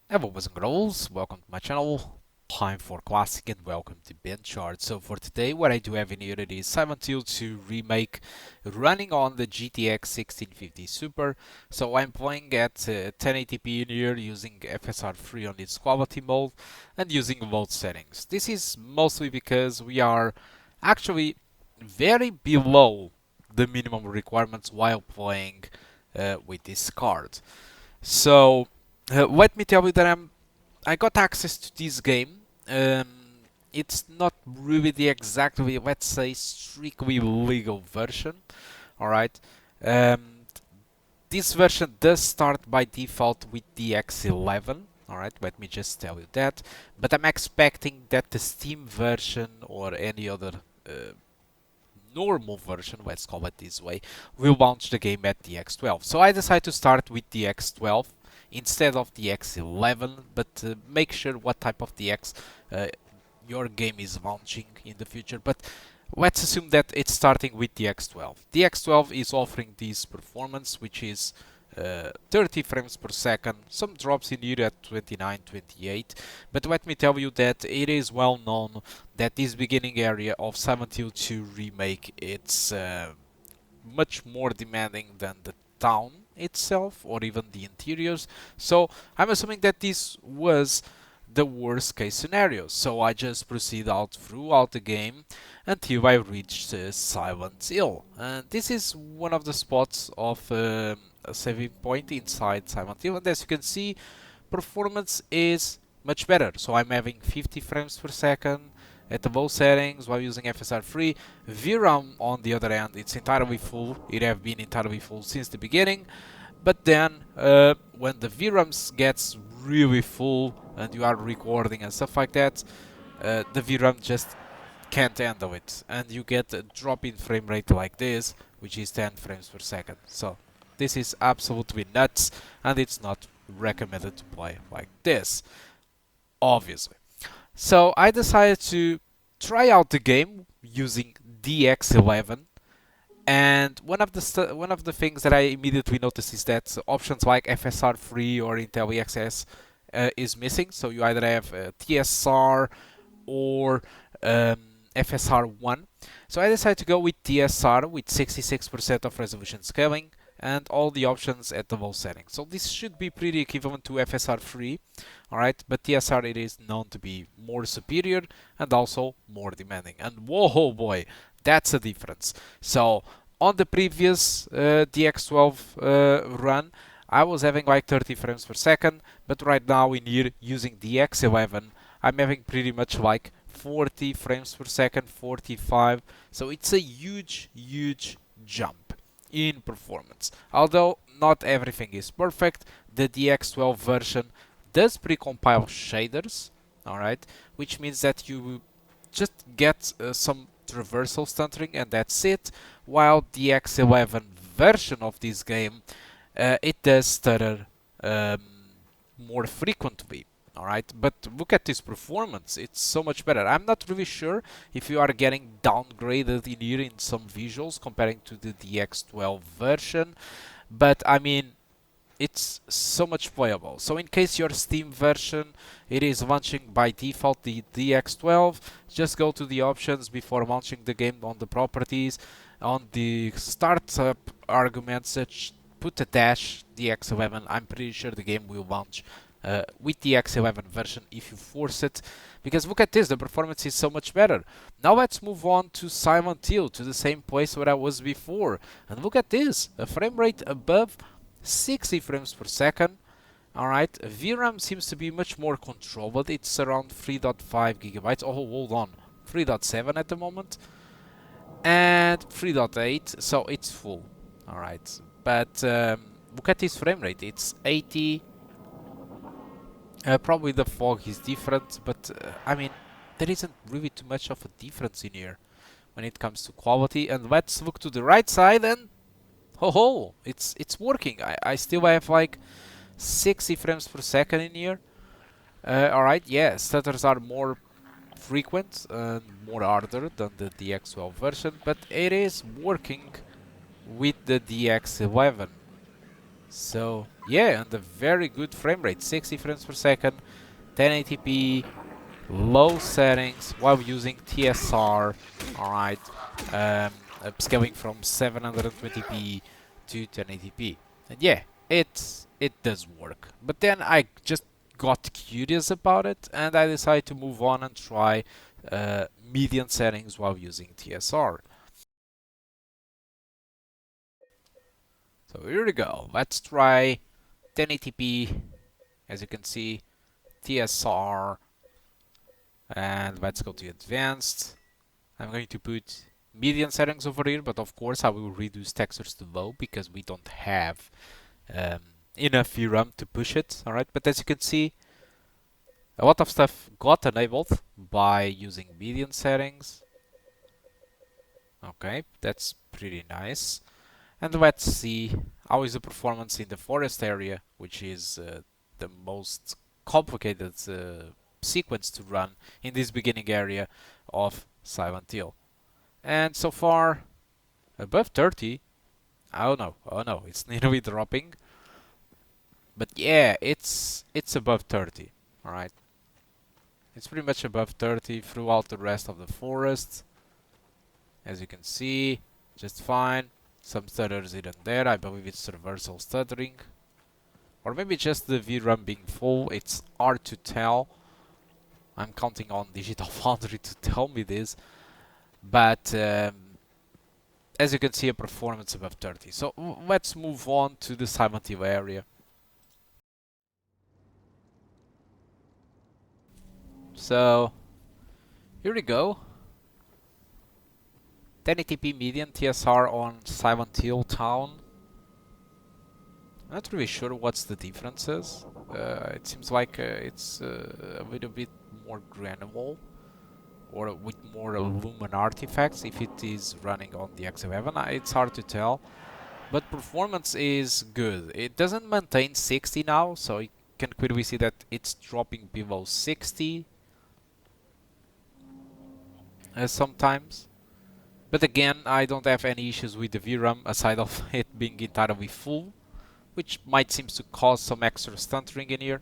Hello boys and girls, welcome to my channel. Time for Classic and welcome to BenchART. So for today what I do have in here is Silent Hill 2 remake running on the GTX 1650 Super. So I'm playing at 1080p in here using FSR3 on its quality mode and using load settings. This is mostly because we are actually very below the minimum requirements while playing with this card. So let me tell you that I got access to this game. Um, it's not really the exactly, let's say, strictly legal version. All right. Um, this version does start by default with DX11. All right. Let me just tell you that. But I'm expecting that the Steam version or any other normal version, let's call it this way, will launch the game at DX12. So I decided to start with DX12 instead of DX11, but make sure what type of DX your game is launching in the future. But let's assume that it's starting with DX12. DX12 is offering this performance, which is 30 frames per second, some drops in here at 29, 28, but let me tell you that it is well known that this beginning area of Silent Hill 2 remake it's much more demanding than the town itself or even the interiors. So I'm assuming that this was the worst case scenario. So I just proceed out throughout the game until I reach Silent Hill. And this is one of the spots of a saving point inside Silent Hill. And as you can see, performance is much better. So I'm having 50 frames per second at the low settings while using FSR3. VRAM on the other hand, it's entirely full. It have been entirely full since the beginning. But then when the VRAM gets really full and you are recording and stuff like that, the VRAM just can't handle it. And you get a drop in frame rate like this, which is 10 frames per second. So this is absolutely nuts and it's not recommended to play like this, obviously. So I decided to try out the game using DX11, and one of the things that I immediately noticed is that options like FSR3 or Intel EXS is missing. So you either have TSR or um, FSR1. So I decided to go with TSR with 66% of resolution scaling and all the options at the low setting. So this should be pretty equivalent to FSR3, alright, but TSR it is known to be more superior and also more demanding. And whoa boy, that's a difference. So on the previous DX12 run, I was having like 30 frames per second, but right now in here using DX11, I'm having pretty much like 40 frames per second, 45. So it's a huge jump in performance. Although not everything is perfect, the DX12 version does precompile shaders, alright, which means that you just get some traversal stuttering and that's it, while the X11 version of this game it does stutter more frequently. Alright, but look at this performance, it's so much better. I'm not really sure if you are getting downgraded in here in some visuals comparing to the DX12 version, but I mean, it's so much playable. So in case your Steam version it is launching by default the DX12, just go to the options before launching the game on the properties, on the startup arguments, put a dash DX11. I'm pretty sure the game will launch with the X11 version if you force it, because look at this, the performance is so much better. Now let's move on to Silent Hill, to the same place where I was before, and look at this, a frame rate above 60 frames per second. Alright, VRAM seems to be much more controlled, it's around 3.5 gigabytes, oh hold on, 3.7 at the moment, and 3.8, so it's full. Alright, but look at this frame rate, it's 80. Probably the fog is different, but I mean, there isn't really too much of a difference in here when it comes to quality. And let's look to the right side, and ho, it's working. I still have like 60 frames per second in here. Alright, yeah, stutters are more frequent and more harder than the DX12 version, but it is working with the DX11. So yeah, and a very good frame rate, 60 frames per second, 1080p, low settings while using TSR. Alright, upscaling from 720p to 1080p. And yeah, it does work. But then I just got curious about it and I decided to move on and try median settings while using TSR. So here we go. Let's try 1080p. As you can see, TSR, and let's go to advanced. I'm going to put median settings over here, but of course I will reduce textures to low because we don't have um, enough VRAM to push it. Alright, but as you can see, a lot of stuff got enabled by using median settings. Okay, that's pretty nice. And let's see how is the performance in the forest area, which is the most complicated sequence to run in this beginning area of Silent Hill. And so far, above 30. Oh no, it's nearly dropping. But yeah, it's above 30. All right, it's pretty much above 30 throughout the rest of the forest. As you can see, just fine. Some stutters here and there. I believe it's reversal stuttering. Or maybe just the VRAM being full. It's hard to tell. I'm counting on Digital Foundry to tell me this. But as you can see, a performance above 30. So let's move on to the Silent Hill area. So here we go. 1080p median TSR on Silent Hill Town. I'm not really sure what's the differences. It seems like it's a little bit more granular or with more lumen artifacts if it is running on the X11. It's hard to tell, but performance is good. It doesn't maintain 60 now, so you can clearly see that it's dropping below 60 sometimes. But again, I don't have any issues with the VRAM aside of it being entirely full, which might seem to cause some extra stuttering in here.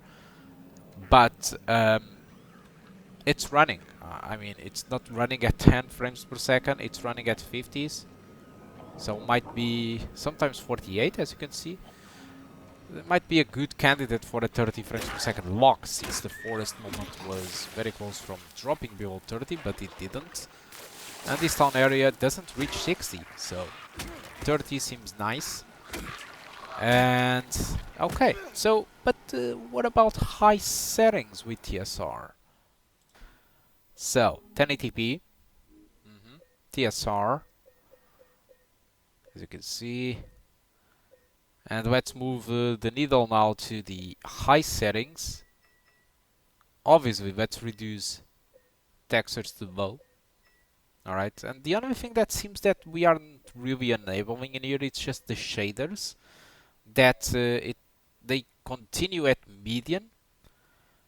But it's running. I mean, it's not running at 10 frames per second, it's running at 50s. So might be sometimes 48, as you can see. It might be a good candidate for a 30 frames per second lock, since the forest moment was very close from dropping below 30, but it didn't. And this town area doesn't reach 60, so 30 seems nice. And okay, so but what about high settings with TSR? So 1080p, TSR, as you can see. And let's move the needle now to the high settings. Obviously, let's reduce textures to low. Alright, and the only thing that seems that we aren't really enabling in here, it's just the shaders. That they continue at median.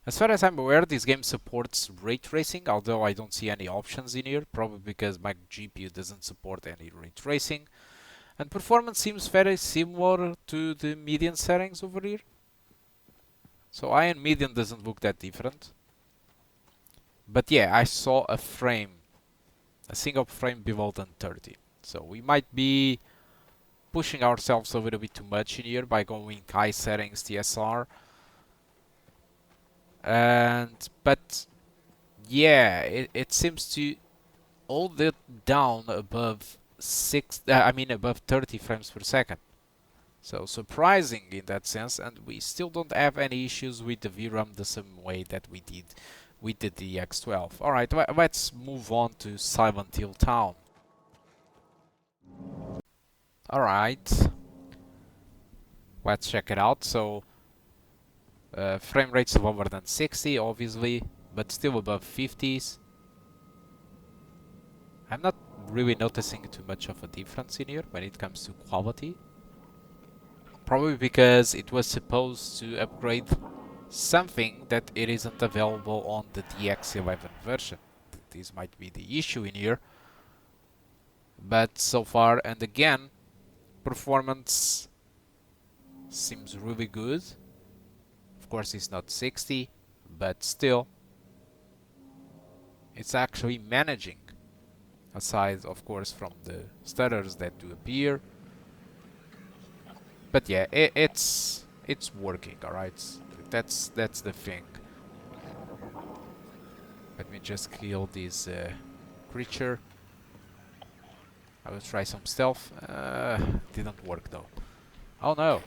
As far as I'm aware, this game supports ray tracing, although I don't see any options in here, probably because my GPU doesn't support any ray tracing. And performance seems very similar to the median settings over here. So high and median doesn't look that different. But yeah, I saw a single frame below than 30. So we might be pushing ourselves a little bit too much in here by going high settings TSR. But yeah, it seems to hold it down above above 30 frames per second. So surprising in that sense, and we still don't have any issues with the VRAM the same way that we did with the DX12. Alright, let's move on to Silent Hill Town. Alright, let's check it out. So frame rates lower than 60 obviously, but still above 50s. I'm not really noticing too much of a difference in here when it comes to quality. Probably because it was supposed to upgrade something that it isn't available on the DX11 version. This might be the issue in here. But so far, and again, performance seems really good. Of course it's not 60, but still it's actually managing, aside of course from the stutters that do appear. But yeah, it's working, alright? That's the thing. Let me just kill this creature. I will try some stealth. Didn't work though. Oh no!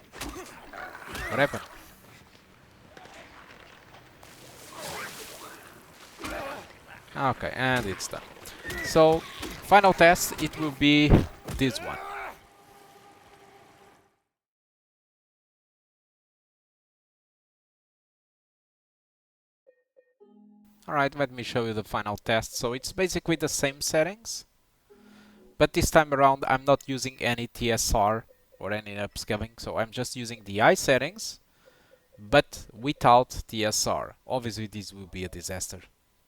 What happened? Okay, and it's done. So, final test, it will be this one. Alright, let me show you the final test. So it's basically the same settings, but this time around I'm not using any TSR or any upscaling, so I'm just using the eye settings, but without TSR. Obviously this will be a disaster.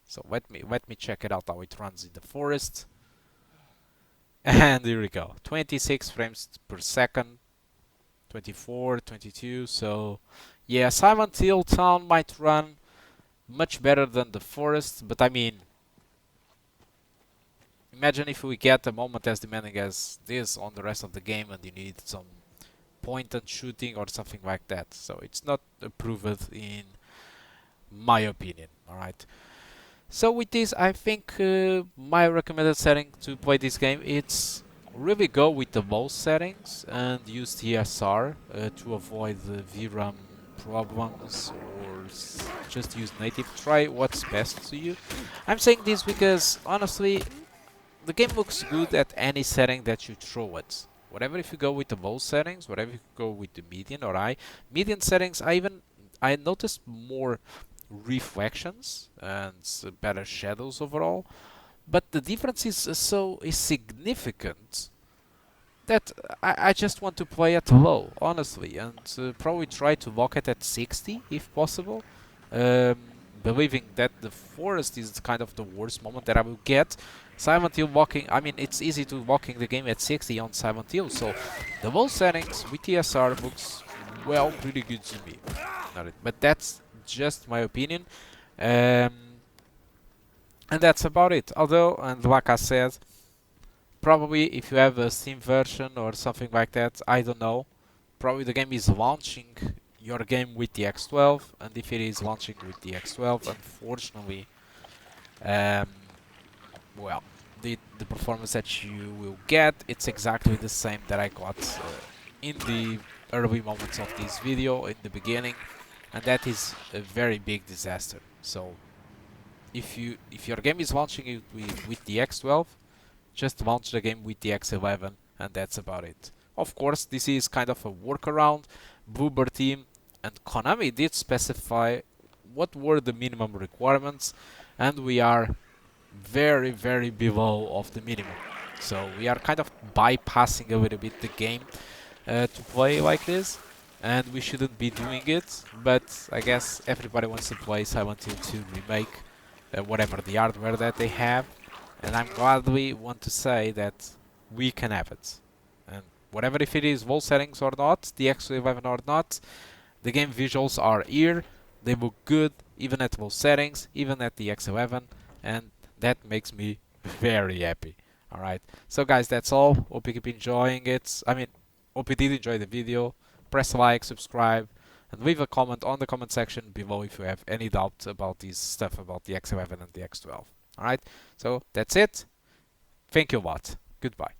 So let me check it out how it runs in the forest. And here we go. 26 frames per second, 24, 22, so yeah, Silent Hill Town might run much better than the forest, but I mean, imagine if we get a moment as demanding as this on the rest of the game and you need some point and shooting or something like that. So it's not approved in my opinion, alright? So with this, I think my recommended setting to play this game, it's really go with the low settings and use TSR to avoid the VRAM problems, or just use native. Try what's best to you. I'm saying this because honestly the game looks good at any setting that you throw it. Whatever if you go with the low settings, whatever if you go with the median or high. Median settings, I noticed more reflections and better shadows overall, but the difference is is significant that I just want to play at low, honestly, and probably try to lock it at 60 if possible, um, believing that the forest is kind of the worst moment that I will get. Silent Hill walking, I mean, it's easy to walking the game at 60 on Silent Hill, so the low settings with TSR looks, well, pretty good to me. But that's just my opinion, and that's about it. Although, and like I said, probably if you have a Steam version or something like that, I don't know, probably the game is launching your game with the X12, and if it is launching with the X12, unfortunately, um, well, the performance that you will get, it's exactly the same that I got in the early moments of this video, in the beginning, and that is a very big disaster. So if your game is launching it with the X12, just launch the game with the X11, and that's about it. Of course, this is kind of a workaround. Bloober team and Konami did specify what were the minimum requirements, and we are very, very below of the minimum. So we are kind of bypassing a little bit the game to play like this, and we shouldn't be doing it, but I guess everybody wants to play Silent Hill 2 Remake, whatever the hardware that they have, and I'm gladly want to say that we can have it. And whatever if it is wall settings or not, the X11 or not, the game visuals are here, they look good, even at low settings, even at the X11, and that makes me very happy. Alright, so guys, that's all. Hope you keep enjoying it. I mean, hope you did enjoy the video. Press like, subscribe, and leave a comment on the comment section below if you have any doubt about this stuff about the X11 and the X12. Alright, so that's it. Thank you a lot. Goodbye.